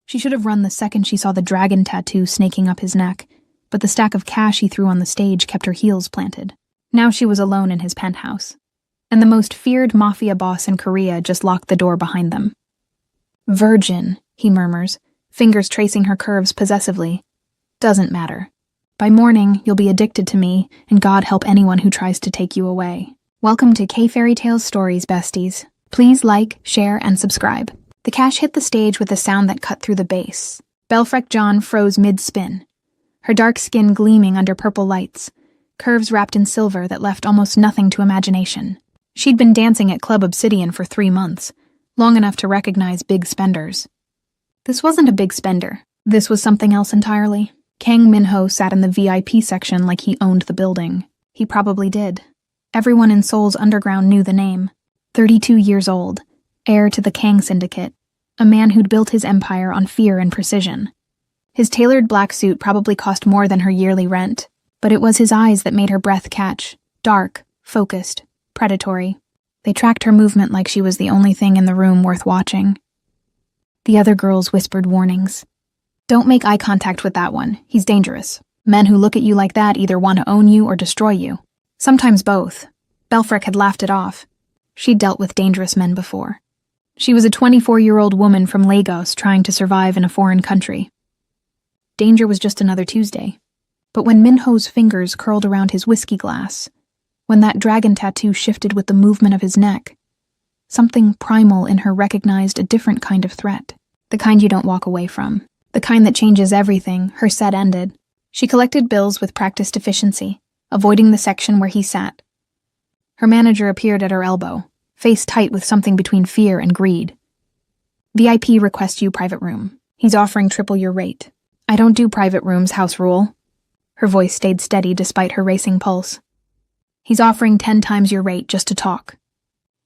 She should have run the second she saw the dragon tattoo snaking up his neck, but the stack of cash he threw on the stage kept her heels planted. Now she was alone in his penthouse, and the most feared Mafia boss in Korea just locked the door behind them. "Virgin," he murmurs, fingers tracing her curves possessively. "Doesn't matter. By morning, you'll be addicted to me, and God help anyone who tries to take you away." Welcome to K-Fairy Tales Stories, besties. Please like, share, and subscribe. The cash hit the stage with a sound that cut through the bass. Belfrek John froze mid-spin, her dark skin gleaming under purple lights, curves wrapped in silver that left almost nothing to imagination. She'd been dancing at Club Obsidian for 3 months, long enough to recognize big spenders. This wasn't a big spender. This was something else entirely. Kang Min-ho sat in the VIP section like he owned the building. He probably did. Everyone in Seoul's underground knew the name. 32 years old, heir to the Kang Syndicate, a man who'd built his empire on fear and precision. His tailored black suit probably cost more than her yearly rent, but it was his eyes that made her breath catch, dark, focused, predatory. They tracked her movement like she was the only thing in the room worth watching. The other girls whispered warnings. "Don't make eye contact with that one. He's dangerous. Men who look at you like that either want to own you or destroy you. Sometimes both." Belfrek had laughed it off. She'd dealt with dangerous men before. She was a 24-year-old woman from Lagos trying to survive in a foreign country. Danger was just another Tuesday. But when Min-ho's fingers curled around his whiskey glass, when that dragon tattoo shifted with the movement of his neck, something primal in her recognized a different kind of threat. The kind you don't walk away from. The kind that changes everything. Her set ended. She collected bills with practiced efficiency, avoiding the section where he sat. Her manager appeared at her elbow, face tight with something between fear and greed. "VIP requests you private room. He's offering triple your rate." "I don't do private rooms, house rule." Her voice stayed steady despite her racing pulse. "He's offering 10 times your rate just to talk."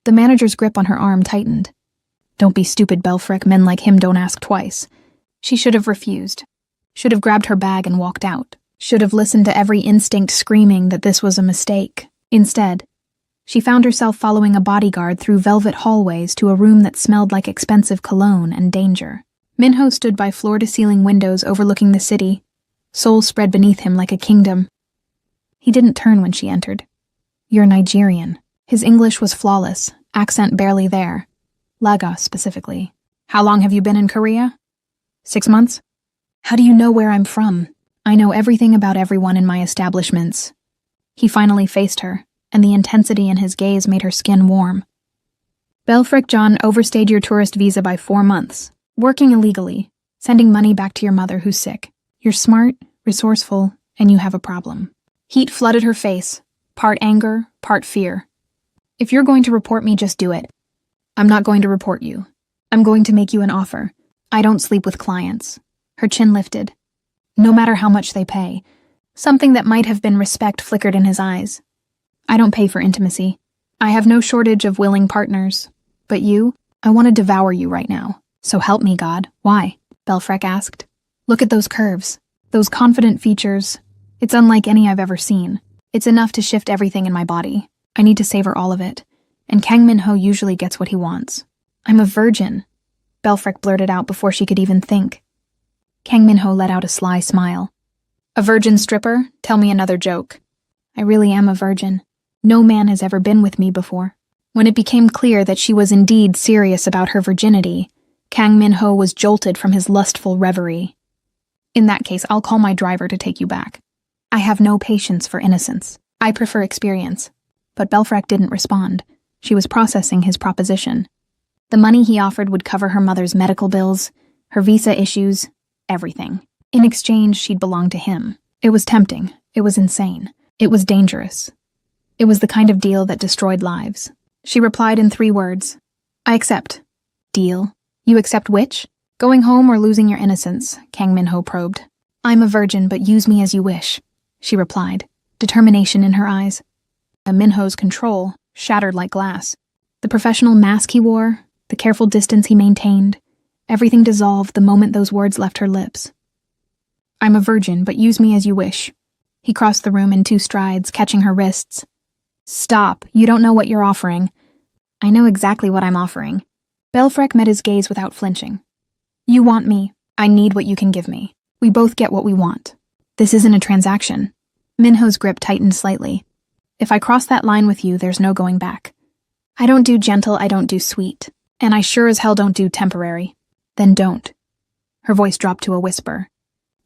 The manager's grip on her arm tightened. "Don't be stupid, Belfrek. Men like him don't ask twice." She should have refused. Should have grabbed her bag and walked out. Should have listened to every instinct screaming that this was a mistake. Instead, she found herself following a bodyguard through velvet hallways to a room that smelled like expensive cologne and danger. Min-ho stood by floor-to-ceiling windows overlooking the city, Seoul spread beneath him like a kingdom. He didn't turn when she entered. "You're Nigerian." His English was flawless, accent barely there. Lagos, specifically. "How long have you been in Korea?" 6 months? "How do you know where I'm from?" "I know everything about everyone in my establishments." He finally faced her, and the intensity in his gaze made her skin warm. "Belfrek John overstayed your tourist visa by 4 months, working illegally, sending money back to your mother who's sick. You're smart, resourceful, and you have a problem." Heat flooded her face, part anger, part fear. "If you're going to report me, just do it." "I'm not going to report you. I'm going to make you an offer. I don't sleep with clients." Her chin lifted. "No matter how much they pay." Something that might have been respect flickered in his eyes. "I don't pay for intimacy. I have no shortage of willing partners. But you, I want to devour you right now. So help me, God." "Why?" Belfrek asked. "Look at those curves. Those confident features. It's unlike any I've ever seen. It's enough to shift everything in my body. I need to savor all of it. And Kang Min-ho usually gets what he wants." "I'm a virgin," Belfrek blurted out before she could even think. Kang Min-ho let out a sly smile. "A virgin stripper? Tell me another joke." "I really am a virgin. No man has ever been with me before." When it became clear that she was indeed serious about her virginity, Kang Min-ho was jolted from his lustful reverie. "In that case, I'll call my driver to take you back. I have no patience for innocence. I prefer experience." But Belfrek didn't respond. She was processing his proposition. The money he offered would cover her mother's medical bills, her visa issues, everything. In exchange, she'd belong to him. It was tempting. It was insane. It was dangerous. It was the kind of deal that destroyed lives. She replied in 3 words. "I accept." "Deal? You accept which? Going home or losing your innocence?" Kang Min-ho probed. "I'm a virgin, but use me as you wish," she replied, determination in her eyes. Min-ho's control shattered like glass. The professional mask he wore, the careful distance he maintained, everything dissolved the moment those words left her lips. "I'm a virgin, but use me as you wish." He crossed the room in 2 strides, catching her wrists. "Stop, you don't know what you're offering." "I know exactly what I'm offering." Belfrek met his gaze without flinching. "You want me. I need what you can give me. We both get what we want. This isn't a transaction. Minho's grip tightened slightly. If I cross that line with you, there's no going back. I don't do gentle, I don't do sweet. And I sure as hell don't do temporary. Then don't. Her voice dropped to a whisper.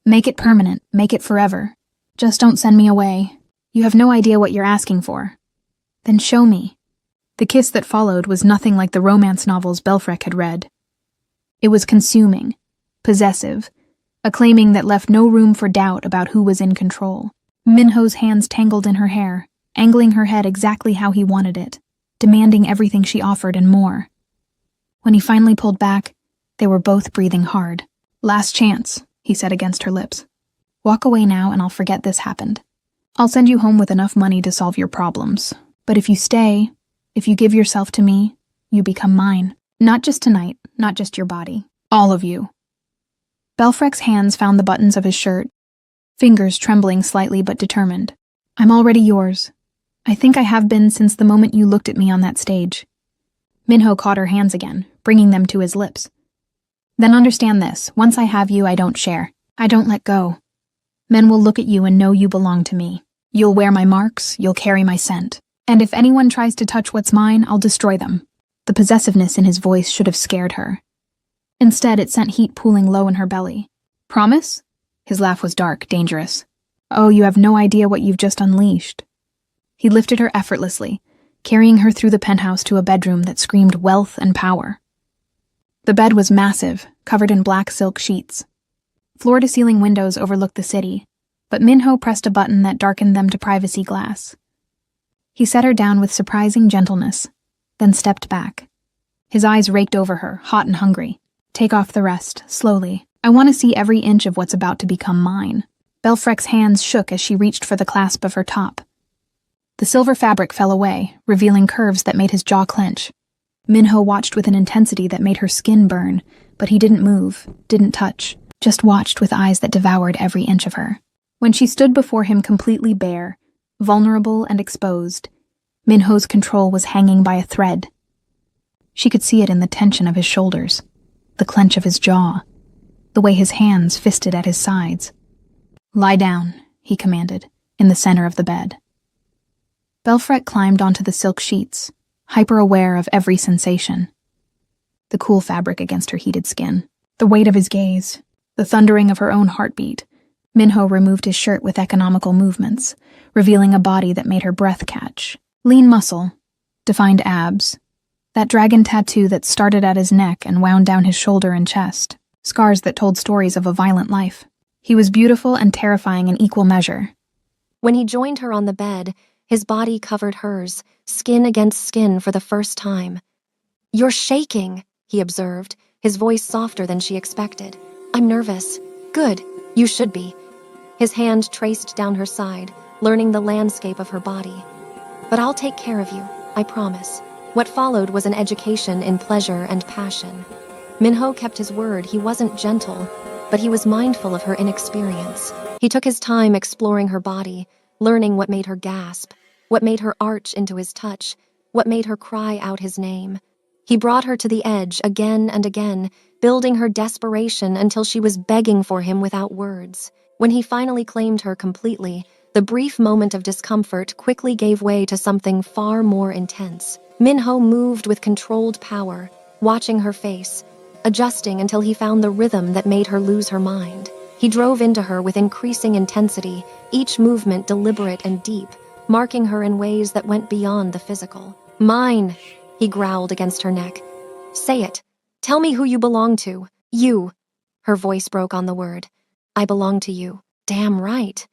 Make it permanent, make it forever. Just don't send me away. You have no idea what you're asking for. Then show me. The kiss that followed was nothing like the romance novels Belfrek had read. It was consuming, possessive, a claiming that left no room for doubt about who was in control. Minho's hands tangled in her hair, angling her head exactly how he wanted it, demanding everything she offered and more. When he finally pulled back, they were both breathing hard. Last chance, he said against her lips. Walk away now and I'll forget this happened. I'll send you home with enough money to solve your problems. But if you stay, if you give yourself to me, you become mine. Not just tonight, not just your body. All of you. Belfrek's hands found the buttons of his shirt, fingers trembling slightly but determined. I'm already yours. I think I have been since the moment you looked at me on that stage. Minho caught her hands again, bringing them to his lips. Then understand this, once I have you, I don't share. I don't let go. Men will look at you and know you belong to me. You'll wear my marks, you'll carry my scent. And if anyone tries to touch what's mine, I'll destroy them. The possessiveness in his voice should have scared her. Instead, it sent heat pooling low in her belly. Promise? His laugh was dark, dangerous. Oh, you have no idea what you've just unleashed. He lifted her effortlessly, carrying her through the penthouse to a bedroom that screamed wealth and power. The bed was massive, covered in black silk sheets. Floor-to-ceiling windows overlooked the city, but Minho pressed a button that darkened them to privacy glass. He set her down with surprising gentleness, then stepped back. His eyes raked over her, hot and hungry. Take off the rest, slowly. I want to see every inch of what's about to become mine. Belfrek's hands shook as she reached for the clasp of her top. The silver fabric fell away, revealing curves that made his jaw clench. Minho watched with an intensity that made her skin burn, but he didn't move, didn't touch, just watched with eyes that devoured every inch of her. When she stood before him completely bare, vulnerable and exposed, Minho's control was hanging by a thread. She could see it in the tension of his shoulders, the clench of his jaw, the way his hands fisted at his sides. Lie down, he commanded, in the center of the bed. Belfrek climbed onto the silk sheets, hyper-aware of every sensation. The cool fabric against her heated skin, the weight of his gaze, the thundering of her own heartbeat. Minho removed his shirt with economical movements, revealing a body that made her breath catch. Lean muscle, defined abs, that dragon tattoo that started at his neck and wound down his shoulder and chest, scars that told stories of a violent life. He was beautiful and terrifying in equal measure. When he joined her on the bed, his body covered hers, skin against skin for the first time. You're shaking, he observed, his voice softer than she expected. I'm nervous. Good, you should be. His hand traced down her side, learning the landscape of her body. But I'll take care of you, I promise. What followed was an education in pleasure and passion. Minho kept his word. He wasn't gentle, but he was mindful of her inexperience. He took his time exploring her body, learning what made her gasp, what made her arch into his touch, what made her cry out his name. He brought her to the edge again and again, building her desperation until she was begging for him without words. When he finally claimed her completely, the brief moment of discomfort quickly gave way to something far more intense. Minho moved with controlled power, watching her face, adjusting until he found the rhythm that made her lose her mind. He drove into her with increasing intensity, each movement deliberate and deep, marking her in ways that went beyond the physical. Mine, he growled against her neck. Say it. Tell me who you belong to. You. Her voice broke on the word. I belong to you. Damn right.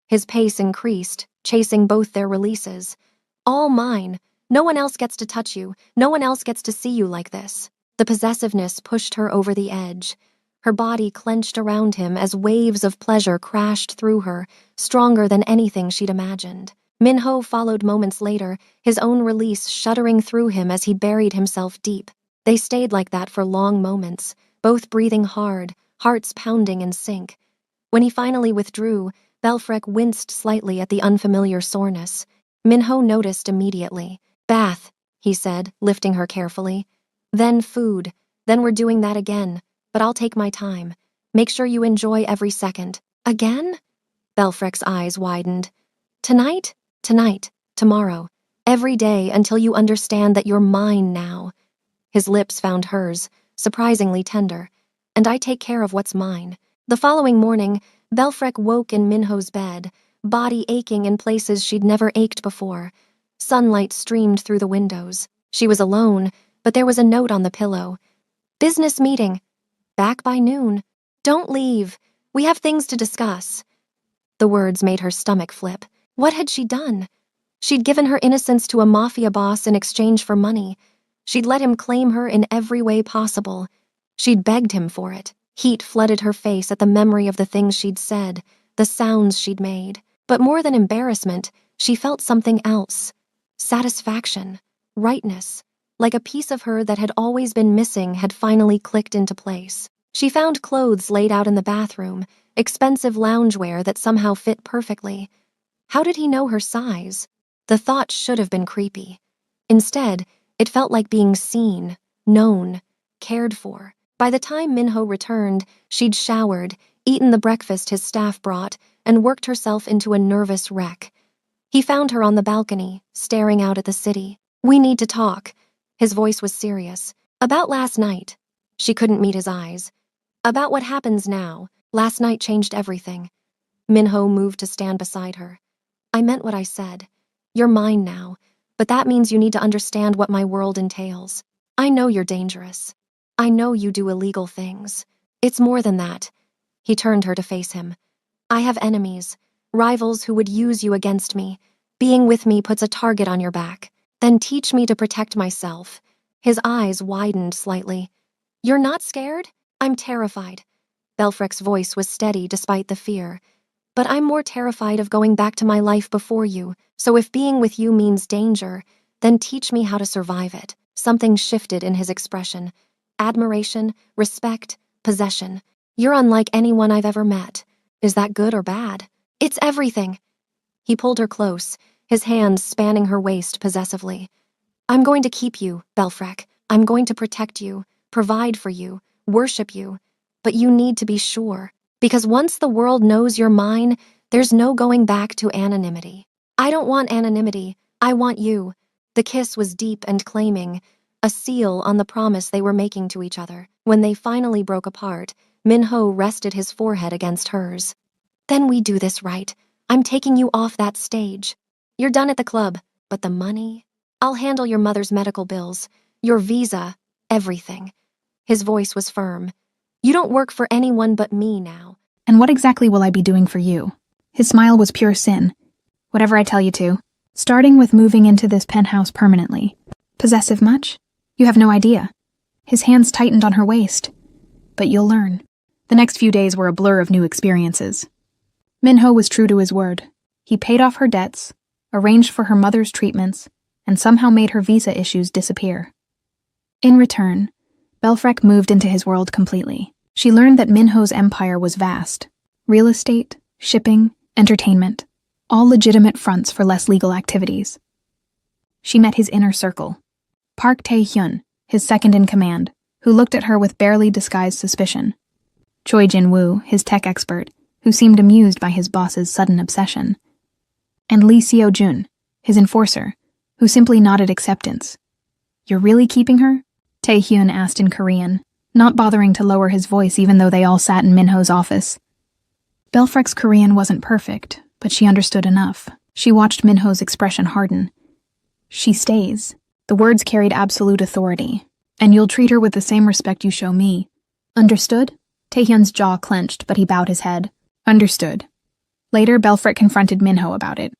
His pace increased, chasing both their releases. All mine. No one else gets to touch you. No one else gets to see you like this. The possessiveness pushed her over the edge. Her body clenched around him as waves of pleasure crashed through her, stronger than anything she'd imagined. Minho followed moments later, his own release shuddering through him as he buried himself deep. They stayed like that for long moments, both breathing hard, hearts pounding in sync. When he finally withdrew, Belfrek winced slightly at the unfamiliar soreness. Minho noticed immediately. Bath, he said, lifting her carefully. Then food. Then we're doing that again. But I'll take my time. Make sure you enjoy every second. Again? Belfrec's eyes widened. Tonight? Tonight. Tomorrow. Every day until you understand that you're mine now. His lips found hers, surprisingly tender. And I take care of what's mine. The following morning, Belfrec woke in Minho's bed, body aching in places she'd never ached before. Sunlight streamed through the windows. She was alone, but there was a note on the pillow. Business meeting. Back by noon. Don't leave. We have things to discuss. The words made her stomach flip. What had she done? She'd given her innocence to a mafia boss in exchange for money. She'd let him claim her in every way possible. She'd begged him for it. Heat flooded her face at the memory of the things she'd said, the sounds she'd made. But more than embarrassment, she felt something else. Satisfaction. Rightness. Like a piece of her that had always been missing had finally clicked into place. She found clothes laid out in the bathroom, expensive loungewear that somehow fit perfectly. How did he know her size? The thought should have been creepy. Instead, it felt like being seen, known, cared for. By the time Minho returned, she'd showered, eaten the breakfast his staff brought, and worked herself into a nervous wreck. He found her on the balcony, staring out at the city. We need to talk. His voice was serious. About last night. She couldn't meet his eyes. About what happens now. Last night changed everything. Minho moved to stand beside her. I meant what I said. You're mine now, but that means you need to understand what my world entails. I know you're dangerous. I know you do illegal things. It's more than that. He turned her to face him. I have enemies, rivals who would use you against me. Being with me puts a target on your back. Then teach me to protect myself. His eyes widened slightly. You're not scared? I'm terrified. Belfrec's voice was steady despite the fear. But I'm more terrified of going back to my life before you, so if being with you means danger, then teach me how to survive it. Something shifted in his expression. Admiration, respect, possession. You're unlike anyone I've ever met. Is that good or bad? It's everything. He pulled her close, his hands spanning her waist possessively. I'm going to keep you, Belfrec. I'm going to protect you, provide for you, worship you. But you need to be sure. Because once the world knows you're mine, there's no going back to anonymity. I don't want anonymity. I want you. The kiss was deep and claiming, a seal on the promise they were making to each other. When they finally broke apart, Minho rested his forehead against hers. Then we do this right. I'm taking you off that stage. You're done at the club, but the money? I'll handle your mother's medical bills, your visa, everything. His voice was firm. You don't work for anyone but me now. And what exactly will I be doing for you? His smile was pure sin. Whatever I tell you to. Starting with moving into this penthouse permanently. Possessive much? You have no idea. His hands tightened on her waist. But you'll learn. The next few days were a blur of new experiences. Minho was true to his word. He paid off her debts, arranged for her mother's treatments, and somehow made her visa issues disappear. In return, Belfrec moved into his world completely. She learned that Minho's empire was vast. Real estate, shipping, entertainment, all legitimate fronts for less legal activities. She met his inner circle. Park Tae-hyun, his second-in-command, who looked at her with barely disguised suspicion. Choi Jin-woo, his tech expert, who seemed amused by his boss's sudden obsession. And Lee Seo-jun, his enforcer, who simply nodded acceptance. You're really keeping her? Tae-hyun asked in Korean, not bothering to lower his voice even though they all sat in Minho's office. Belfrec's Korean wasn't perfect, but she understood enough. She watched Minho's expression harden. She stays. The words carried absolute authority. And you'll treat her with the same respect you show me. Understood? Taehyun's jaw clenched, but he bowed his head. Understood. Later, Belfrec confronted Minho about it.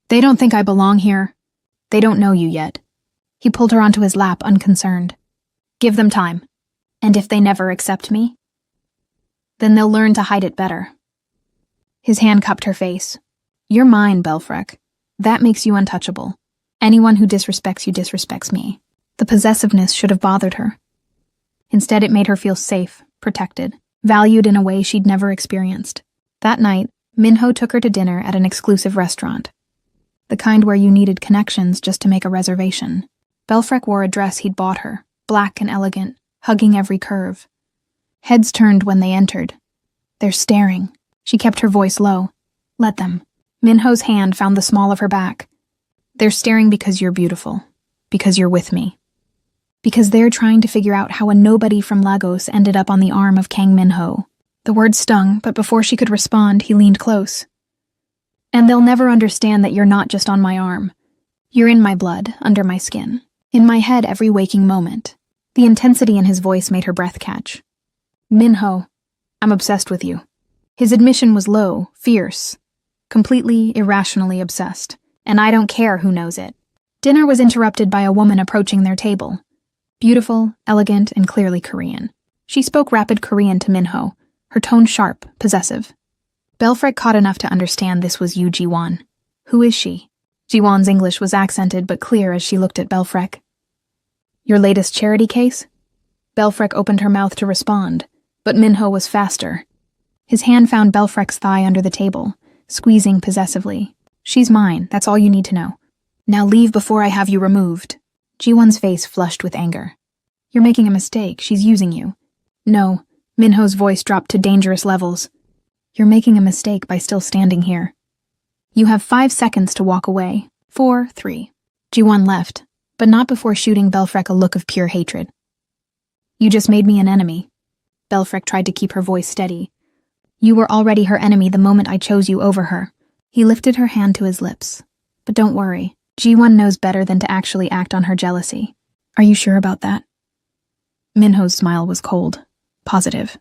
They don't think I belong here. They don't know you yet. He pulled her onto his lap, unconcerned. Give them time. And if they never accept me, then they'll learn to hide it better. His hand cupped her face. You're mine, Belfrec. That makes you untouchable. Anyone who disrespects you disrespects me. The possessiveness should have bothered her. Instead, it made her feel safe, protected, valued in a way she'd never experienced. That night, Minho took her to dinner at an exclusive restaurant. The kind where you needed connections just to make a reservation. Belfrec wore a dress he'd bought her, black and elegant, hugging every curve. Heads turned when they entered, They're staring. She kept her voice low. Let them. Minho's hand found the small of her back. They're staring because you're beautiful. Because you're with me. Because they're trying to figure out how a nobody from Lagos ended up on the arm of Kang Minho. The word stung, but before she could respond, he leaned close. And they'll never understand that you're not just on my arm. You're in my blood, under my skin. In my head every waking moment. The intensity in his voice made her breath catch. Minho, I'm obsessed with you. His admission was low, fierce, completely, irrationally obsessed. And I don't care who knows it. Dinner was interrupted by a woman approaching their table. Beautiful, elegant, and clearly Korean. She spoke rapid Korean to Minho, her tone sharp, possessive. Belfrek caught enough to understand this was Yu Ji-won. Who is she? Ji-won's English was accented but clear as she looked at Belfrek. Your latest charity case? Belfrek opened her mouth to respond, but Minho was faster. His hand found Belfrek's thigh under the table, squeezing possessively. She's mine, that's all you need to know. Now leave before I have you removed. Ji-won's face flushed with anger. You're making a mistake, she's using you. No, Minho's voice dropped to dangerous levels. You're making a mistake by still standing here. You have 5 seconds to walk away. 4, 3. Ji-won left, but not before shooting Belfrek a look of pure hatred. You just made me an enemy. Belfrek tried to keep her voice steady. You were already her enemy the moment I chose you over her. He lifted her hand to his lips. But don't worry, Ji-won knows better than to actually act on her jealousy. Are you sure about that? Minho's smile was cold, positive.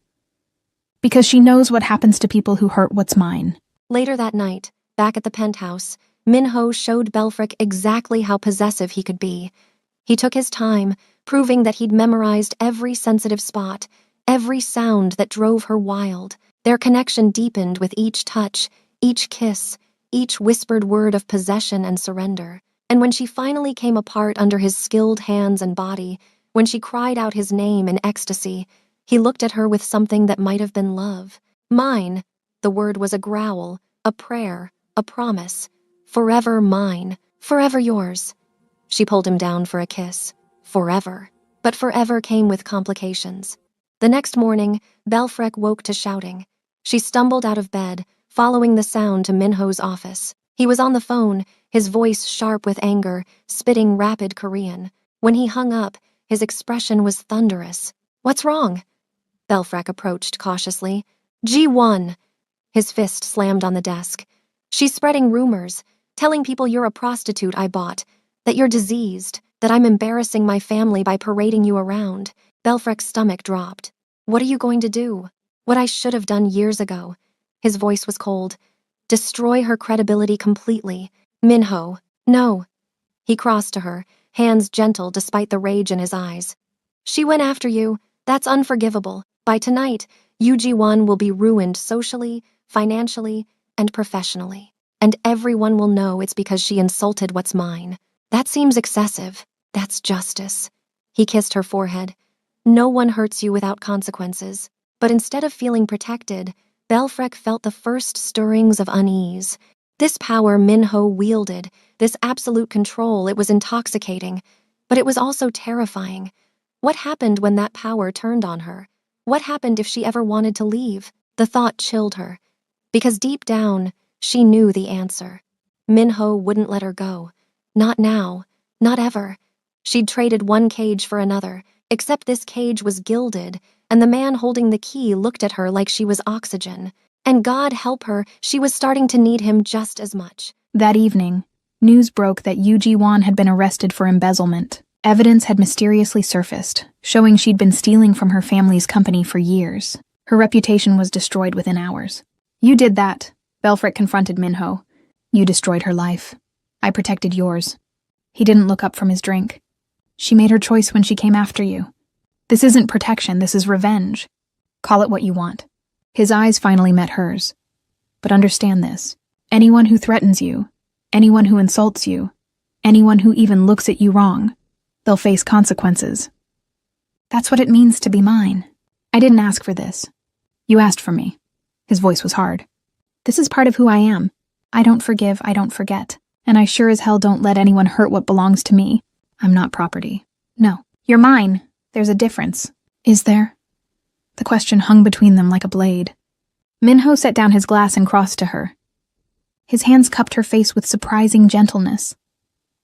Because she knows what happens to people who hurt what's mine. Later that night, back at the penthouse, Minho showed Belfrek exactly how possessive he could be. He took his time, proving that he'd memorized every sensitive spot, every sound that drove her wild. Their connection deepened with each touch, each kiss, each whispered word of possession and surrender. And when she finally came apart under his skilled hands and body, when she cried out his name in ecstasy, he looked at her with something that might have been love. Mine. The word was a growl, a prayer, a promise. Forever mine, forever yours. She pulled him down for a kiss. Forever. But forever came with complications. The next morning, Belfrek woke to shouting. She stumbled out of bed, following the sound to Minho's office. He was on the phone, his voice sharp with anger, spitting rapid Korean. When he hung up, his expression was thunderous. What's wrong? Belfrek approached cautiously. Ji-won. His fist slammed on the desk. She's spreading rumors, telling people you're a prostitute I bought, that you're diseased, that I'm embarrassing my family by parading you around. Belfrek's stomach dropped. What are you going to do? What I should have done years ago. His voice was cold. Destroy her credibility completely. Minho, no. He crossed to her, hands gentle despite the rage in his eyes. She went after you. That's unforgivable. By tonight, Yu Ji-won will be ruined socially, financially, and professionally. And everyone will know it's because she insulted what's mine. That seems excessive. That's justice. He kissed her forehead. No one hurts you without consequences. But instead of feeling protected, Belfrek felt the first stirrings of unease. This power Minho wielded, this absolute control, it was intoxicating. But it was also terrifying. What happened when that power turned on her? What happened if she ever wanted to leave? The thought chilled her. Because deep down, she knew the answer. Minho wouldn't let her go. Not now. Not ever. She'd traded one cage for another, except this cage was gilded, and the man holding the key looked at her like she was oxygen. And God help her, she was starting to need him just as much. That evening, news broke that Yu Ji-won had been arrested for embezzlement. Evidence had mysteriously surfaced, showing she'd been stealing from her family's company for years. Her reputation was destroyed within hours. You did that, Belfrek confronted Minho. You destroyed her life. I protected yours. He didn't look up from his drink. She made her choice when she came after you. This isn't protection, this is revenge. Call it what you want. His eyes finally met hers. But understand this. Anyone who threatens you, anyone who insults you, anyone who even looks at you wrong, they'll face consequences. That's what it means to be mine. I didn't ask for this. You asked for me. His voice was hard. This is part of who I am. I don't forgive, I don't forget. And I sure as hell don't let anyone hurt what belongs to me. I'm not property. No, you're mine. There's a difference. Is there? The question hung between them like a blade. Minho set down his glass and crossed to her. His hands cupped her face with surprising gentleness.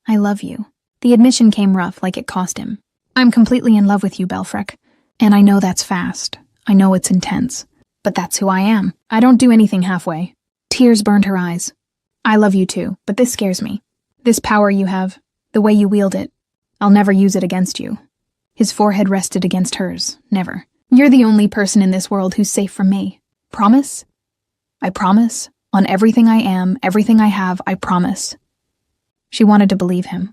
I love you. The admission came rough, like it cost him. I'm completely in love with you, Belfrek. And I know that's fast. I know it's intense. But that's who I am. I don't do anything halfway. Tears burned her eyes. I love you too, but this scares me. This power you have, the way you wield it, I'll never use it against you. His forehead rested against hers. Never. You're the only person in this world who's safe from me. Promise? I promise. On everything I am, everything I have, I promise. She wanted to believe him.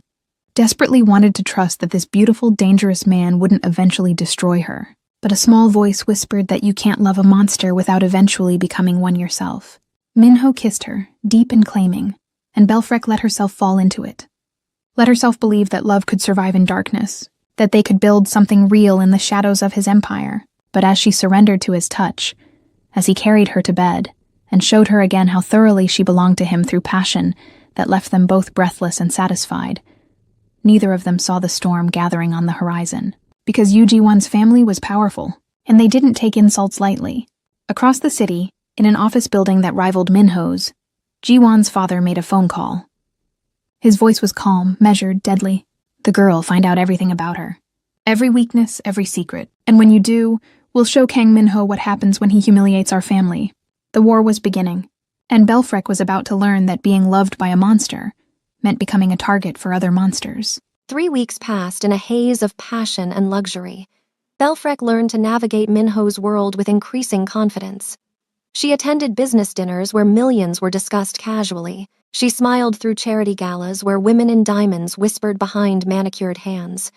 Desperately wanted to trust that this beautiful, dangerous man wouldn't eventually destroy her. But a small voice whispered that you can't love a monster without eventually becoming one yourself. Minho kissed her, deep and claiming, and Belfrek let herself fall into it. Let herself believe that love could survive in darkness, that they could build something real in the shadows of his empire. But as she surrendered to his touch, as he carried her to bed, and showed her again how thoroughly she belonged to him through passion that left them both breathless and satisfied, neither of them saw the storm gathering on the horizon. Because Yu Ji-won's family was powerful, and they didn't take insults lightly. Across the city, in an office building that rivaled Minho's, Ji-won's father made a phone call. His voice was calm, measured, deadly. The girl, find out everything about her. Every weakness, every secret. And when you do, we'll show Kang Minho what happens when he humiliates our family. The war was beginning, and Belfrek was about to learn that being loved by a monster meant becoming a target for other monsters. 3 weeks passed in a haze of passion and luxury. Belfrek learned to navigate Minho's world with increasing confidence. She attended business dinners where millions were discussed casually. She smiled through charity galas where women in diamonds whispered behind manicured hands.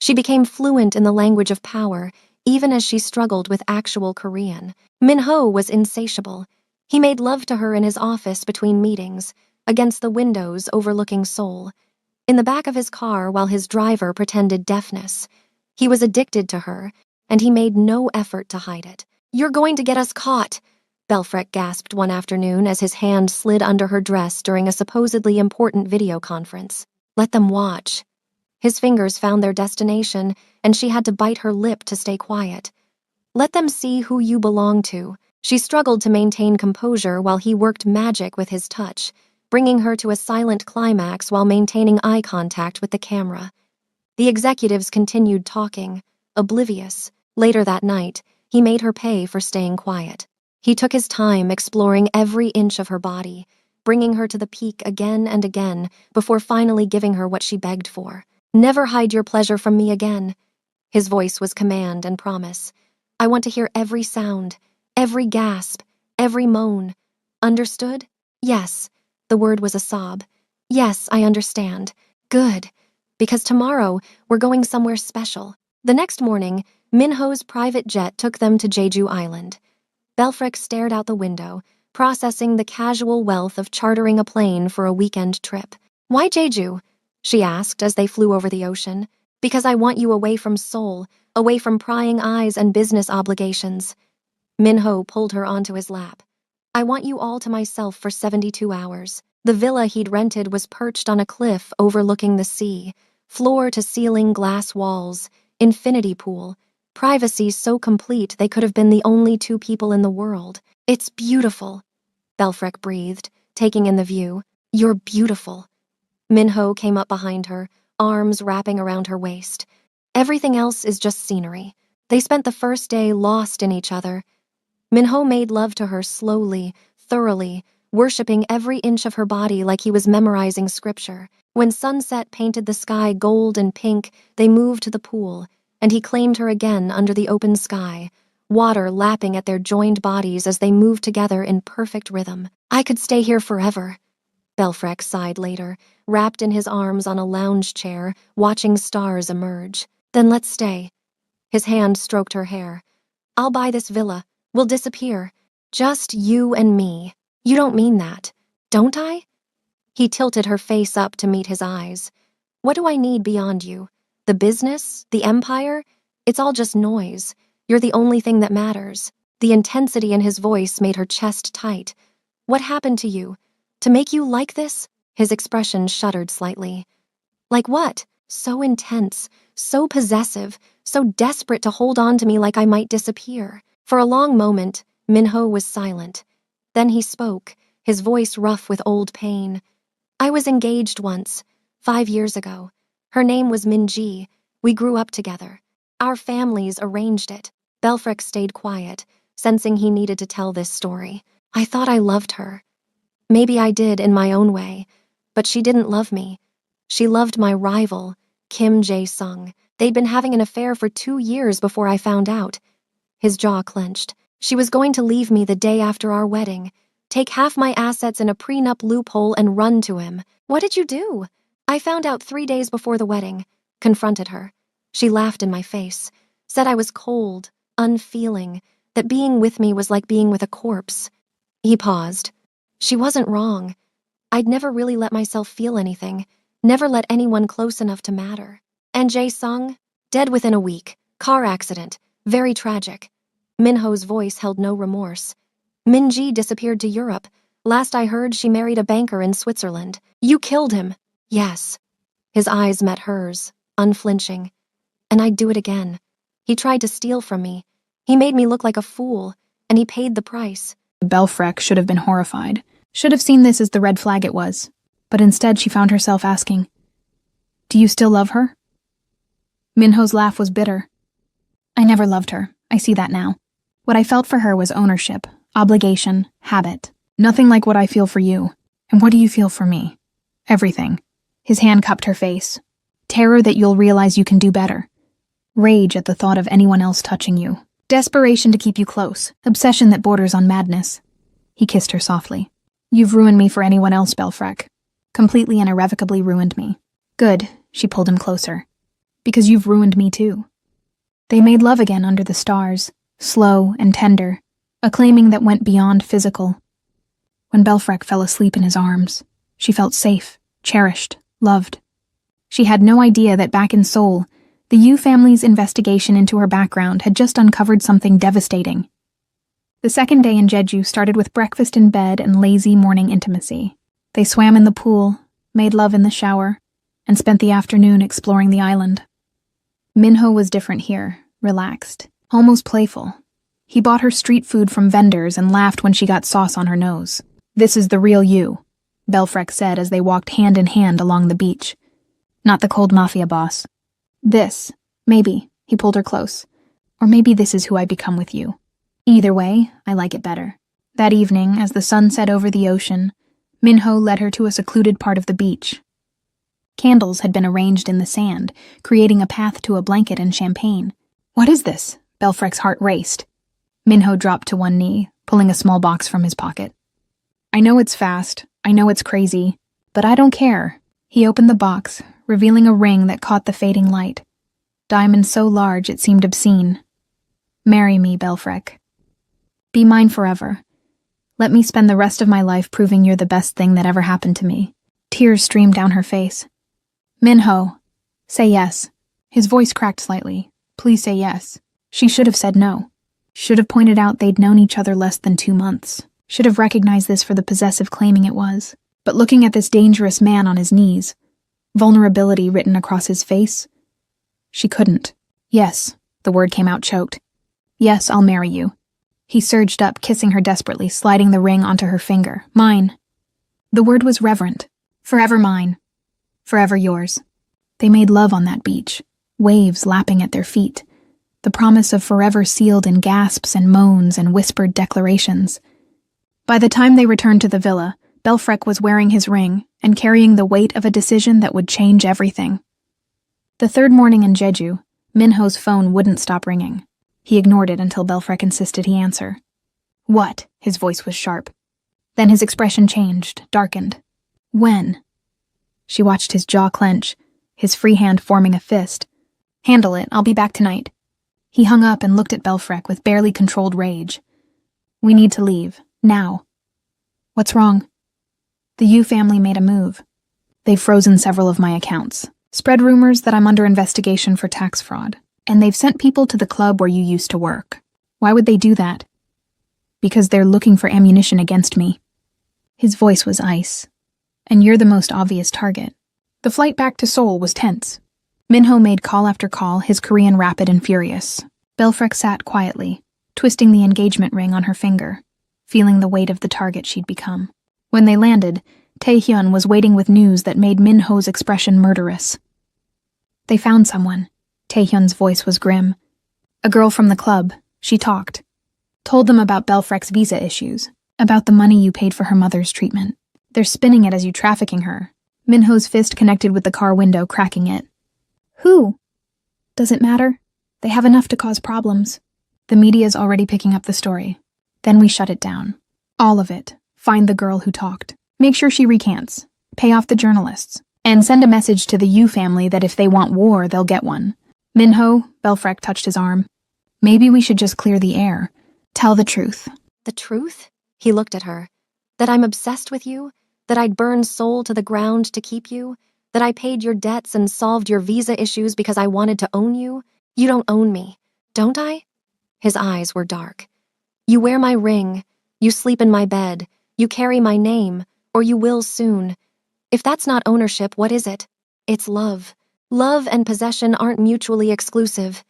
She became fluent in the language of power, even as she struggled with actual Korean. Minho was insatiable. He made love to her in his office between meetings, against the windows overlooking Seoul. In the back of his car while his driver pretended deafness. He was addicted to her, and he made no effort to hide it. "You're going to get us caught," Belfrek gasped one afternoon as his hand slid under her dress during a supposedly important video conference. Let them watch. His fingers found their destination, and she had to bite her lip to stay quiet. Let them see who you belong to. She struggled to maintain composure while he worked magic with his touch, bringing her to a silent climax while maintaining eye contact with the camera. The executives continued talking, oblivious. Later that night, he made her pay for staying quiet. He took his time exploring every inch of her body, bringing her to the peak again and again before finally giving her what she begged for. "Never hide your pleasure from me again." His voice was command and promise. "I want to hear every sound, every gasp, every moan. Understood?" "Yes." The word was a sob. "Yes, I understand." "Good. Because tomorrow, we're going somewhere special." The next morning, Minho's private jet took them to Jeju Island. Belfrek stared out the window, processing the casual wealth of chartering a plane for a weekend trip. "Why Jeju?" she asked as they flew over the ocean. "Because I want you away from Seoul, away from prying eyes and business obligations." Minho pulled her onto his lap. "I want you all to myself for 72 hours. The villa he'd rented was perched on a cliff overlooking the sea, floor-to-ceiling glass walls, infinity pool, privacy so complete they could have been the only two people in the world. "It's beautiful," Belfrek breathed, taking in the view. "You're beautiful." Minho came up behind her, arms wrapping around her waist. "Everything else is just scenery." They spent the first day lost in each other. Minho made love to her slowly, thoroughly, worshipping every inch of her body like he was memorizing scripture. When sunset painted the sky gold and pink, they moved to the pool, and he claimed her again under the open sky, water lapping at their joined bodies as they moved together in perfect rhythm. "I could stay here forever," Belfrek sighed later, wrapped in his arms on a lounge chair, watching stars emerge. "Then let's stay." His hand stroked her hair. "I'll buy this villa. We'll disappear. Just you and me." "You don't mean that." "Don't I?" He tilted her face up to meet his eyes. "What do I need beyond you? The business? The empire? It's all just noise. You're the only thing that matters." The intensity in his voice made her chest tight. "What happened to you? To make you like this?" His expression shuddered slightly. "Like what?" "So intense, so possessive, so desperate to hold on to me like I might disappear." For a long moment, Minho was silent. Then he spoke, his voice rough with old pain. I was engaged once, 5 years ago. Her name was Minji. We grew up together. Our families arranged it. Belfrek stayed quiet, sensing he needed to tell this story. I thought I loved her. Maybe I did in my own way, but she didn't love me. She loved my rival, Kim Jae-sung. They'd been having an affair for 2 years before I found out. His jaw clenched. She was going to leave me the day after our wedding, take half my assets in a prenup loophole and run to him. What did you do? I found out 3 days before the wedding, confronted her. She laughed in my face, said I was cold, unfeeling, that being with me was like being with a corpse. He paused. She wasn't wrong. I'd never really let myself feel anything, never let anyone close enough to matter. And Jae-sung? Dead within a week. Car accident. Very tragic. Minho's voice held no remorse. Minji disappeared to Europe. Last I heard, she married a banker in Switzerland. You killed him. Yes. His eyes met hers, unflinching. And I'd do it again. He tried to steal from me. He made me look like a fool, and he paid the price. Belfrek should have been horrified, should have seen this as the red flag it was. But instead she found herself asking, "Do you still love her?" Minho's laugh was bitter. "I never loved her. I see that now. What I felt for her was ownership, obligation, habit. Nothing like what I feel for you. And what do you feel for me? Everything." His hand cupped her face. Terror that you'll realize you can do better. Rage at the thought of anyone else touching you. Desperation to keep you close. Obsession that borders on madness. He kissed her softly. "You've ruined me for anyone else, Belfrek. Completely and irrevocably ruined me." "Good," she pulled him closer. "Because you've ruined me too." They made love again under the stars, slow and tender, a claiming that went beyond physical. When Belfrek fell asleep in his arms, she felt safe, cherished, loved. She had no idea that back in Seoul, the Yu family's investigation into her background had just uncovered something devastating. The second day in Jeju started with breakfast in bed and lazy morning intimacy. They swam in the pool, made love in the shower, and spent the afternoon exploring the island. Minho was different here, relaxed, almost playful. He bought her street food from vendors and laughed when she got sauce on her nose. "This is the real you," Belfrek said as they walked hand in hand along the beach. "Not the cold Mafia boss. This, maybe," he pulled her close. "Or maybe this is who I become with you. Either way, I like it better." That evening, as the sun set over the ocean, Minho led her to a secluded part of the beach. Candles had been arranged in the sand, creating a path to a blanket and champagne. "What is this?" Belfrek's heart raced. Minho dropped to one knee, pulling a small box from his pocket. "I know it's fast, I know it's crazy, but I don't care." He opened the box, revealing a ring that caught the fading light. Diamond so large it seemed obscene. "Marry me, Belfrek. Be mine forever. Let me spend the rest of my life proving you're the best thing that ever happened to me." Tears streamed down her face. "Minho, say yes." His voice cracked slightly. "Please say yes." She should have said no. Should have pointed out they'd known each other less than 2 months. Should have recognized this for the possessive claiming it was. But looking at this dangerous man on his knees, vulnerability written across his face, she couldn't. "Yes," the word came out choked. "Yes, I'll marry you." He surged up, kissing her desperately, sliding the ring onto her finger. "Mine." The word was reverent. "Forever mine. Forever yours." They made love on that beach, waves lapping at their feet, the promise of forever sealed in gasps and moans and whispered declarations. By the time they returned to the villa, Belfrek was wearing his ring and carrying the weight of a decision that would change everything. The third morning in Jeju, Minho's phone wouldn't stop ringing. He ignored it until Belfrek insisted he answer. "What?" His voice was sharp. Then his expression changed, darkened. "When?" She watched his jaw clench, his free hand forming a fist. "Handle it, I'll be back tonight." He hung up and looked at Belfrek with barely controlled rage. "We need to leave, now." "What's wrong?" "The Yu family made a move. They've frozen several of my accounts, spread rumors that I'm under investigation for tax fraud, and they've sent people to the club where you used to work. Why would they do that?" "Because they're looking for ammunition against me." His voice was ice. "And you're the most obvious target." The flight back to Seoul was tense. Minho made call after call, his Korean rapid and furious. Belfrek sat quietly, twisting the engagement ring on her finger, feeling the weight of the target she'd become. When they landed, Taehyun was waiting with news that made Minho's expression murderous. They found someone. Taehyun's voice was grim. A girl from the club. She talked. Told them about Belfrec's visa issues, about the money you paid for her mother's treatment. They're spinning it as you trafficking her. Minho's fist connected with the car window, cracking it. Who? Does it matter? They have enough to cause problems. The media's already picking up the story. Then we shut it down. All of it. Find the girl who talked. Make sure she recants. Pay off the journalists. And send a message to the Yu family that if they want war, they'll get one. Minho, Belfrec touched his arm. Maybe we should just clear the air. Tell the truth. The truth? He looked at her. That I'm obsessed with you? That I'd burn soul to the ground to keep you? That I paid your debts and solved your visa issues because I wanted to own you? You don't own me, don't I? His eyes were dark. You wear my ring. You sleep in my bed. You carry my name, or you will soon. If that's not ownership, what is it? It's love. Love and possession aren't mutually exclusive.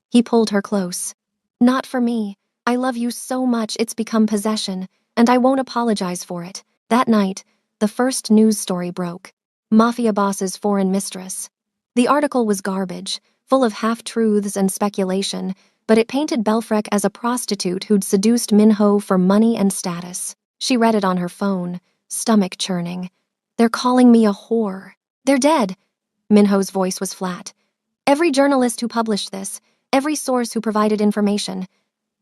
He pulled her close. Not for me. I love you so much it's become possession, and I won't apologize for it. That night, the first news story broke. Mafia boss's foreign mistress. The article was garbage, full of half-truths and speculation, but it painted Belfrec as a prostitute who'd seduced Minho for money and status. She read it on her phone, stomach churning. They're calling me a whore. They're dead. Minho's voice was flat. Every journalist who published this, every source who provided information,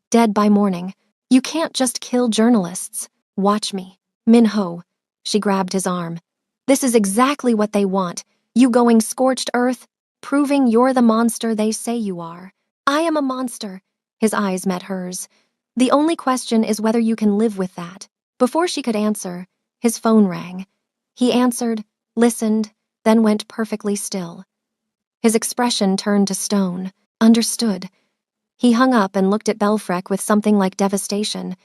dead by morning. You can't just kill journalists. Watch me. Minho. She grabbed his arm. This is exactly what they want. You going scorched earth, proving you're the monster they say you are. I am a monster. His eyes met hers. The only question is whether you can live with that. Before she could answer, his phone rang. He answered, listened, then went perfectly still. His expression turned to stone. Understood. He hung up and looked at Belfrec with something like devastation.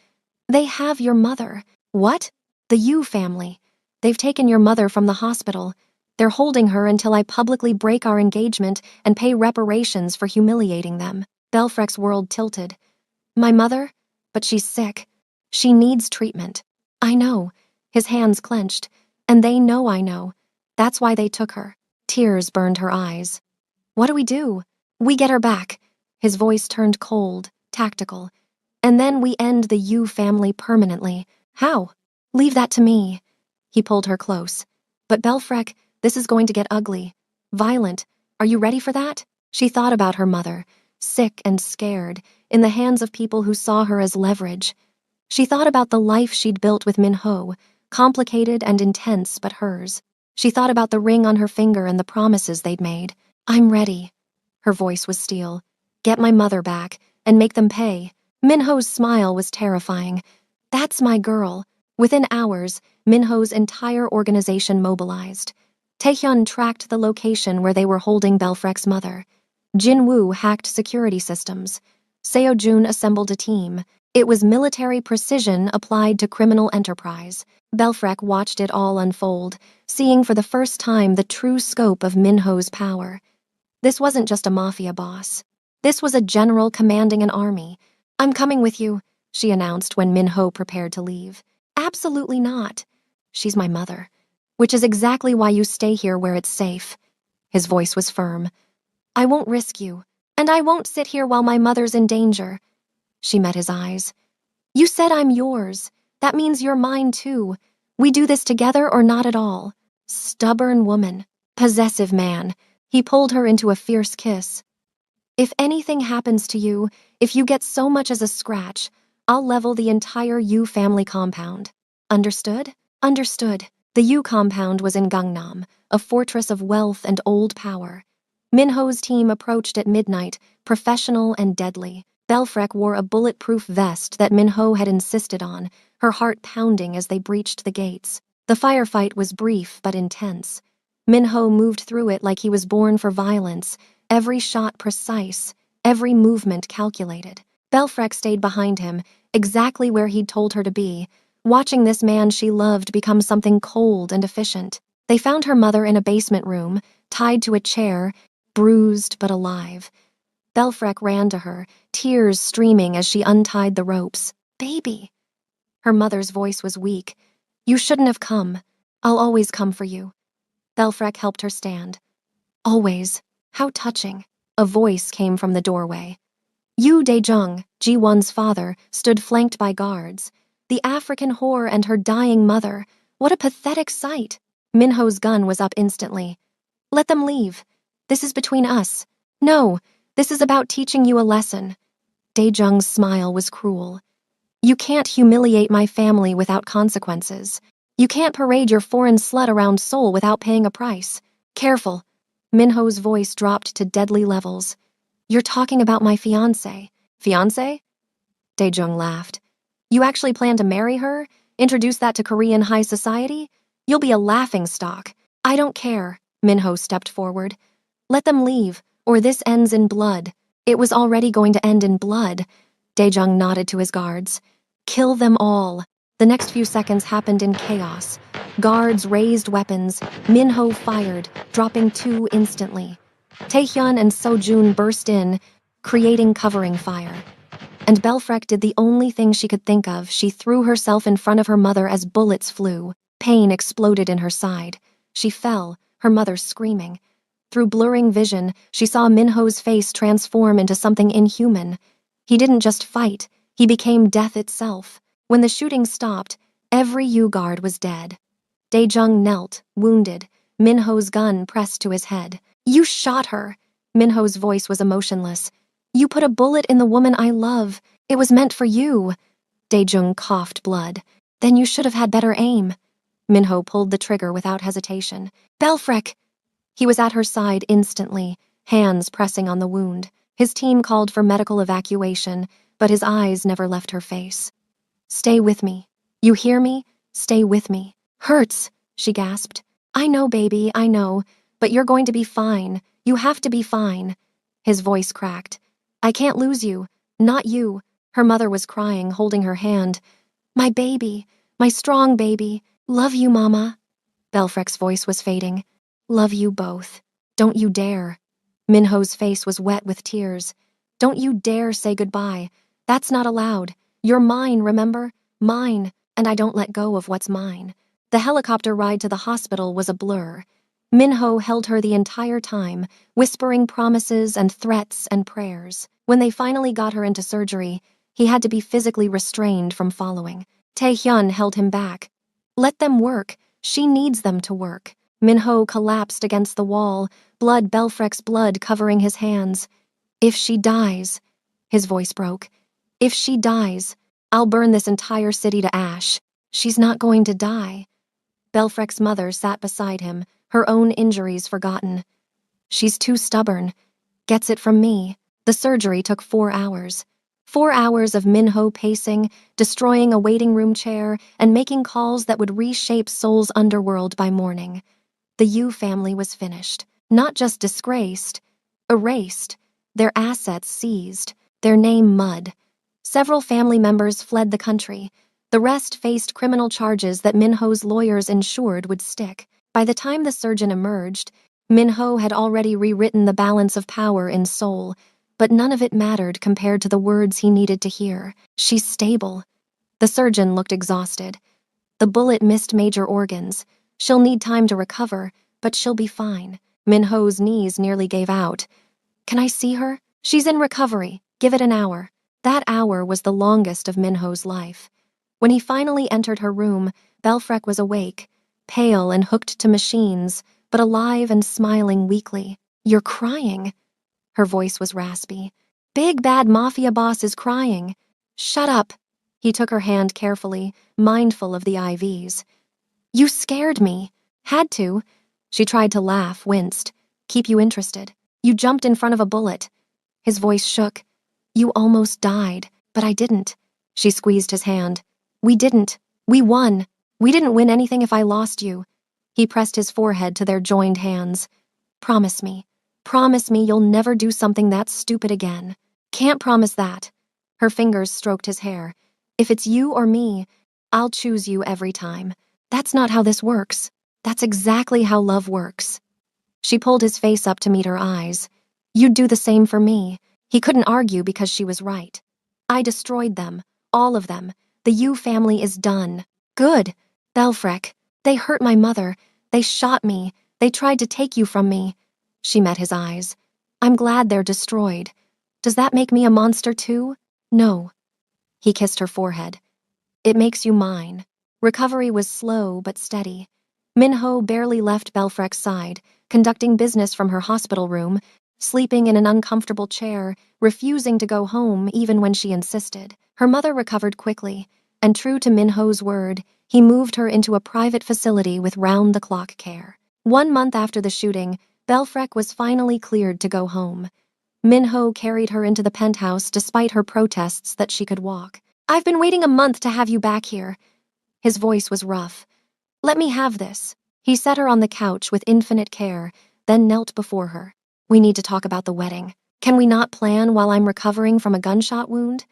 They have your mother. What? The Yu family. They've taken your mother from the hospital. They're holding her until I publicly break our engagement and pay reparations for humiliating them. Belfrec's world tilted. My mother? But she's sick. She needs treatment. I know. His hands clenched. And they know I know. That's why they took her. Tears burned her eyes. What do we do? We get her back. His voice turned cold, tactical. And then we end the Yu family permanently. How? Leave that to me. He pulled her close. But Belfrec, this is going to get ugly. Violent. Are you ready for that? She thought about her mother, sick and scared, in the hands of people who saw her as leverage. She thought about the life she'd built with Minho, complicated and intense but hers. She thought about the ring on her finger and the promises they'd made. I'm ready. Her voice was steel. Get my mother back, and make them pay. Minho's smile was terrifying. That's my girl. Within hours, Minho's entire organization mobilized. Taehyun tracked the location where they were holding Belfrec's mother. Jinwoo hacked security systems. Seojun assembled a team. It was military precision applied to criminal enterprise. Belfrec watched it all unfold, seeing for the first time the true scope of Minho's power. This wasn't just a mafia boss. This was a general commanding an army. I'm coming with you, she announced when Minho prepared to leave. Absolutely not. She's my mother. Which is exactly why you stay here where it's safe. His voice was firm. I won't risk you, and I won't sit here while my mother's in danger. She met his eyes. You said I'm yours. That means you're mine too. We do this together or not at all. Stubborn woman. Possessive man. He pulled her into a fierce kiss. If anything happens to you, if you get so much as a scratch, I'll level the entire Yu family compound. Understood? Understood. The Yu compound was in Gangnam, a fortress of wealth and old power. Minho's team approached at midnight, professional and deadly. Belfrec wore a bulletproof vest that Minho had insisted on, her heart pounding as they breached the gates. The firefight was brief but intense. Minho moved through it like he was born for violence, every shot precise, every movement calculated. Belfrec stayed behind him, exactly where he'd told her to be, watching this man she loved become something cold and efficient. They found her mother in a basement room, tied to a chair, bruised but alive. Belfrek ran to her, tears streaming as she untied the ropes. "Baby." Her mother's voice was weak. "You shouldn't have come. I'll always come for you." Belfrek helped her stand. "Always. How touching." A voice came from the doorway. Yu Daejung, Ji-won's father, stood flanked by guards. The African whore and her dying mother. What a pathetic sight. Minho's gun was up instantly. "Let them leave. This is between us. No, this is about teaching you a lesson." Daejung's smile was cruel. "You can't humiliate my family without consequences. You can't parade your foreign slut around Seoul without paying a price. Careful." Minho's voice dropped to deadly levels. "You're talking about my fiancé." "Fiancé?" Daejung laughed. "You actually plan to marry her? Introduce that to Korean high society? You'll be a laughingstock." "I don't care." Minho stepped forward. "Let them leave, or this ends in blood." "It was already going to end in blood." Daejung nodded to his guards. "Kill them all." The next few seconds happened in chaos. Guards raised weapons. Minho fired, dropping 2 instantly. Taehyun and Sojun burst in, creating covering fire. And Belfrek did the only thing she could think of. She threw herself in front of her mother as bullets flew. Pain exploded in her side. She fell, her mother screaming. Through blurring vision, she saw Minho's face transform into something inhuman. He didn't just fight, he became death itself. When the shooting stopped, every U-guard was dead. Daejung knelt, wounded, Minho's gun pressed to his head. "You shot her." Minho's voice was emotionless. "You put a bullet in the woman I love. It was meant for you." Daejung coughed blood. "Then you should have had better aim." Minho pulled the trigger without hesitation. "Belfrek!" He was at her side instantly, hands pressing on the wound. His team called for medical evacuation, but his eyes never left her face. "Stay with me. You hear me? Stay with me." "Hurts," she gasped. "I know, baby, I know. But you're going to be fine. You have to be fine." His voice cracked. "I can't lose you. Not you." Her mother was crying, holding her hand. "My baby. My strong baby. Love you, Mama." Belfrek's voice was fading. "Love you both. Don't you dare." Minho's face was wet with tears. "Don't you dare say goodbye. That's not allowed. You're mine, remember? Mine, and I don't let go of what's mine." The helicopter ride to the hospital was a blur. Minho held her the entire time, whispering promises and threats and prayers. When they finally got her into surgery, he had to be physically restrained from following. Taehyun held him back. "Let them work. She needs them to work." Minho collapsed against the wall, Belfrek's blood covering his hands. "If she dies," his voice broke. "If she dies, I'll burn this entire city to ash." "She's not going to die." Belfrek's mother sat beside him, her own injuries forgotten. "She's too stubborn. Gets it from me." The surgery took 4 hours. 4 hours of Minho pacing, destroying a waiting room chair, and making calls that would reshape Seoul's underworld by morning. The Yu family was finished. Not just disgraced, erased, their assets seized, their name mud. Several family members fled the country. The rest faced criminal charges that Minho's lawyers ensured would stick. By the time the surgeon emerged, Minho had already rewritten the balance of power in Seoul, but none of it mattered compared to the words he needed to hear. "She's stable." The surgeon looked exhausted. "The bullet missed major organs. She'll need time to recover, but she'll be fine." Minho's knees nearly gave out. "Can I see her?" "She's in recovery. Give it an hour." That hour was the longest of Minho's life. When he finally entered her room, Belfrek was awake, pale and hooked to machines, but alive and smiling weakly. "You're crying." Her voice was raspy. "Big bad Mafia boss is crying." "Shut up." He took her hand carefully, mindful of the IVs. "You scared me." "Had to." She tried to laugh, winced. "Keep you interested. You jumped in front of a bullet." His voice shook. "You almost died, but I didn't." She squeezed his hand. "We didn't. We won. We didn't win anything if I lost you." He pressed his forehead to their joined hands. "Promise me. Promise me you'll never do something that stupid again." "Can't promise that." Her fingers stroked his hair. "If it's you or me, I'll choose you every time." "That's not how this works." "That's exactly how love works." She pulled his face up to meet her eyes. "You'd do the same for me." He couldn't argue because she was right. I destroyed them, all of them. The Yu family is done. Good. Belfrek, they hurt my mother. They shot me. They tried to take you from me. She met his eyes. I'm glad they're destroyed. Does that make me a monster too? No. He kissed her forehead. It makes you mine. Recovery was slow but steady. Minho barely left Belfrek's side, conducting business from her hospital room, sleeping in an uncomfortable chair, refusing to go home even when she insisted. Her mother recovered quickly, and true to Minho's word, he moved her into a private facility with round-the-clock care. 1 month after the shooting, Belfrek was finally cleared to go home. Minho carried her into the penthouse despite her protests that she could walk. I've been waiting a month to have you back here. His voice was rough. Let me have this. He set her on the couch with infinite care, then knelt before her. We need to talk about the wedding. Can we not plan while I'm recovering from a gunshot wound?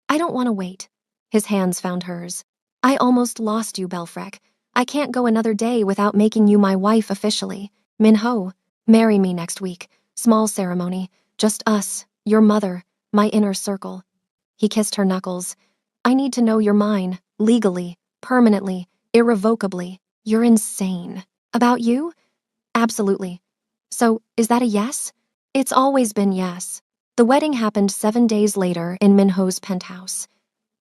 I don't want to wait. His hands found hers. I almost lost you, Belfrek. I can't go another day without making you my wife officially. Minho, marry me next week. Small ceremony. Just us, your mother, my inner circle. He kissed her knuckles. I need to know you're mine, legally, permanently, irrevocably. You're insane. About you? Absolutely. So, is that a yes? It's always been yes. The wedding happened 7 days later in Minho's penthouse.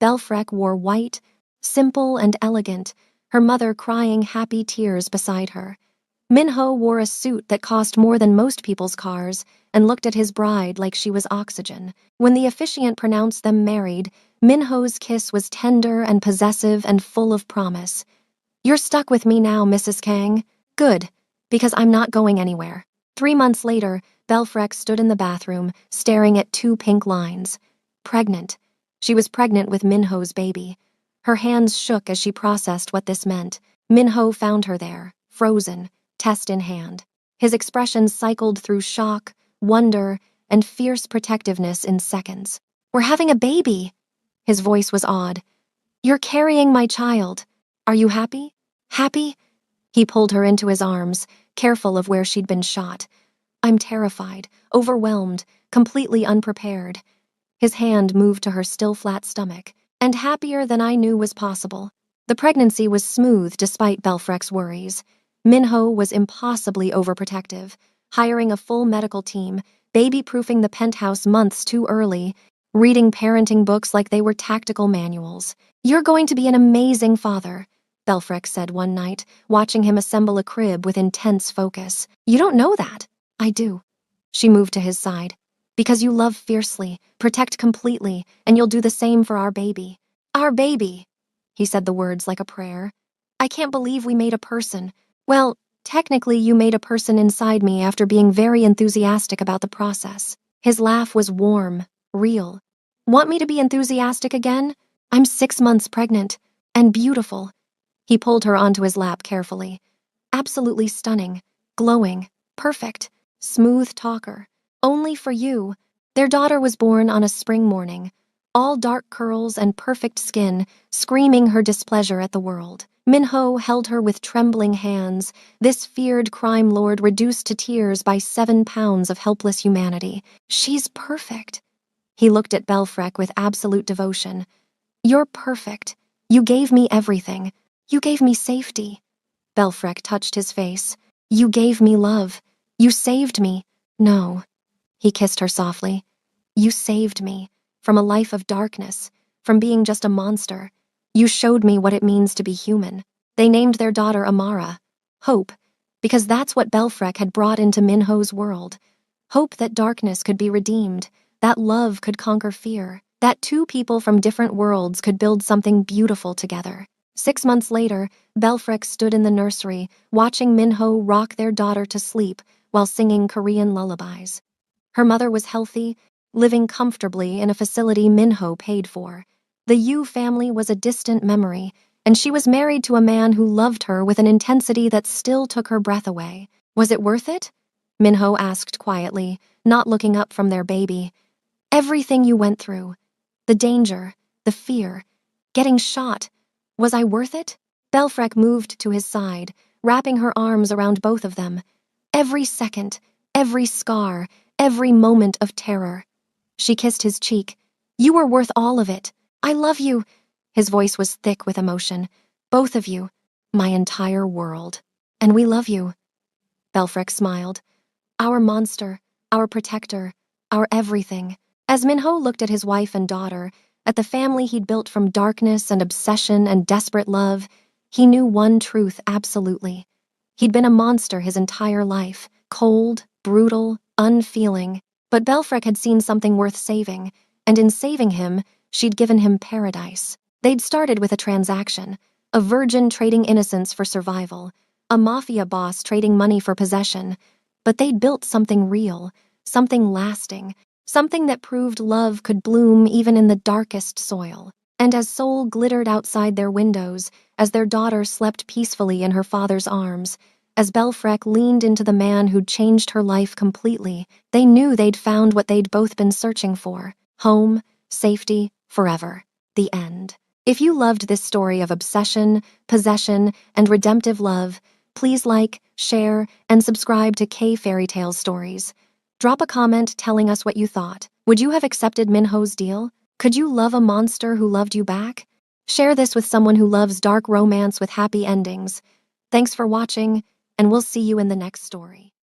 Belfrek wore white, simple and elegant, her mother crying happy tears beside her. Minho wore a suit that cost more than most people's cars and looked at his bride like she was oxygen. When the officiant pronounced them married, Minho's kiss was tender and possessive and full of promise. You're stuck with me now, Mrs. Kang. Good, because I'm not going anywhere. 3 months later, Belfrek stood in the bathroom, staring at 2 pink lines. Pregnant. She was pregnant with Minho's baby. Her hands shook as she processed what this meant. Minho found her there, frozen, test in hand. His expression cycled through shock, wonder, and fierce protectiveness in seconds. We're having a baby. His voice was awed. You're carrying my child. Are you happy? Happy? He pulled her into his arms, careful of where she'd been shot. I'm terrified, overwhelmed, completely unprepared. His hand moved to her still flat stomach, and happier than I knew was possible. The pregnancy was smooth despite Belfrek's worries. Minho was impossibly overprotective, hiring a full medical team, baby-proofing the penthouse months too early, reading parenting books like they were tactical manuals. You're going to be an amazing father, Belfrek said one night, watching him assemble a crib with intense focus. You don't know that. I do. She moved to his side. Because you love fiercely, protect completely, and you'll do the same for our baby. Our baby. He said the words like a prayer. I can't believe we made a person. Well, technically you made a person inside me after being very enthusiastic about the process. His laugh was warm, real. Want me to be enthusiastic again? I'm 6 months pregnant. And beautiful. He pulled her onto his lap carefully. Absolutely stunning, glowing, perfect, smooth talker. Only for you. Their daughter was born on a spring morning, all dark curls and perfect skin, screaming her displeasure at the world. Minho held her with trembling hands, this feared crime lord reduced to tears by 7 pounds of helpless humanity. She's perfect. He looked at Belfrek with absolute devotion. You're perfect. You gave me everything. You gave me safety. Belfrek touched his face. You gave me love. You saved me. No. He kissed her softly. You saved me. From a life of darkness. From being just a monster. You showed me what it means to be human. They named their daughter Amara. Hope. Because that's what Belfrek had brought into Minho's world. Hope that darkness could be redeemed. That love could conquer fear. That 2 people from different worlds could build something beautiful together. 6 months later, Belfrek stood in the nursery, watching Minho rock their daughter to sleep while singing Korean lullabies. Her mother was healthy, living comfortably in a facility Minho paid for. The Yu family was a distant memory, and she was married to a man who loved her with an intensity that still took her breath away. Was it worth it? Minho asked quietly, not looking up from their baby. Everything you went through. The danger, the fear, getting shot. Was I worth it? Belfrek moved to his side, wrapping her arms around both of them. Every second, every scar, every moment of terror. She kissed his cheek. You were worth all of it. I love you. His voice was thick with emotion. Both of you. My entire world. And we love you. Belfrek smiled. Our monster, our protector, our everything. As Minho looked at his wife and daughter, at the family he'd built from darkness and obsession and desperate love, he knew one truth absolutely. He'd been a monster his entire life, cold, brutal, unfeeling. But Belfrek had seen something worth saving, and in saving him, she'd given him paradise. They'd started with a transaction, a virgin trading innocence for survival, a mafia boss trading money for possession, but they'd built something real, something lasting, something that proved love could bloom even in the darkest soil. And as Soul glittered outside their windows, as their daughter slept peacefully in her father's arms, as Belfrek leaned into the man who'd changed her life completely, they knew they'd found what they'd both been searching for: home, safety, forever. The end. If you loved this story of obsession, possession, and redemptive love, please like, share, and subscribe to K Fairy Tales Stories. Drop a comment telling us what you thought. Would you have accepted Minho's deal? Could you love a monster who loved you back? Share this with someone who loves dark romance with happy endings. Thanks for watching, and we'll see you in the next story.